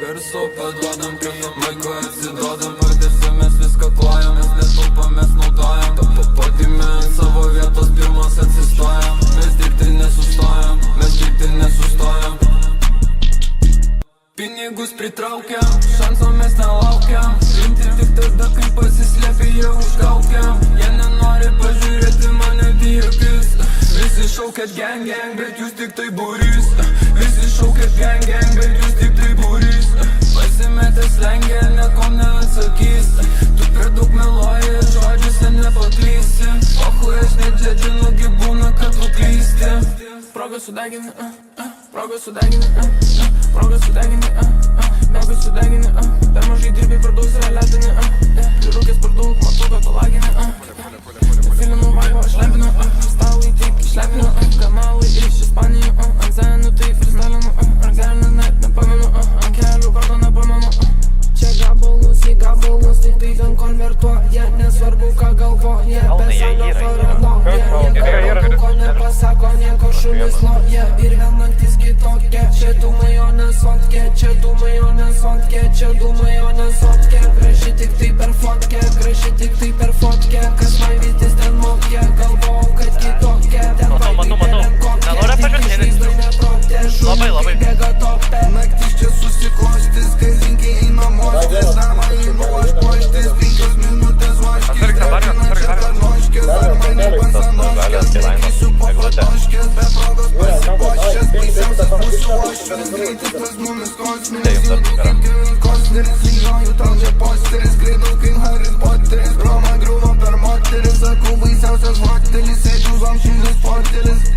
garso paduodam, maiko atsiduodam, pradėsi mes viską klojam, mes netaupam, mes naudojam, tapatime ant savo vietos pirmas atsistojam, mes dirbti nesustojam, mes dirbti nesustojam. Pinigus pritraukiam, šanso mes nelaukiam, rimti tik tada, kai pasislėpia jie už kaukiam. Jie nenori pažiūrėti mane į akis. Visi šaukiat gang gang, bet jūs tik tai būrys. Visi šaukiat gang gang, bet jūs tik tai būrys. Pasimetę slengė, nekom neatsakys. Tu per daug meluoji, žodžiuose nepaklysi. Pochui aš nedžedžinu, būna, kad nuklysti. Progą sudegini, progą sudegini, progą sudegini, progą sudegini, per mažai dirbi, per daug save lepini, prirūkės per daug, matau, kad palagini, filinų vaibo aš lepinu, stalai taip išlepinu, kanalai iš Ispanijų, ant zenų tai freestylinu, ar galinu net nepamenu, ant kelių karto nepamenu. Čia gabalus į gabalus, tik tai ten konvertuoja, nesvarbu ką galvoja, besalio paranoja, nieko ko nepasako, nieko šunis loja, ir vėl naktis kitokia, čia dūmai o nesotke, čia dūmai o nesotke, čia dūmai o nesotke, graži tik tai per fotkę, graži tik tai per fotkę, kas man vytis ten mokė, galvojau, kad kitokia, ten vaidybė renkokė, tik išvaizdai neprotė, šunikai bėga topė, naktis čia susiklostys, kai rinkiai eina mostis, namą einu aš poštis, 5 minutės vaškis, trepinančią karnoškės, ar mane pasanoškės, nekysiu po patoškės, be progos pasipoškės, baisiausias būsiu oškės, greitis pas mumis kosminis, jauti kaip Kevin Costneris, lyjoju tau čia posteris, skraidau kaip Harry Potteris, Roma griuvo per moteris, sakau baisiausias hotelis, sėdžiu zomšinis portelis.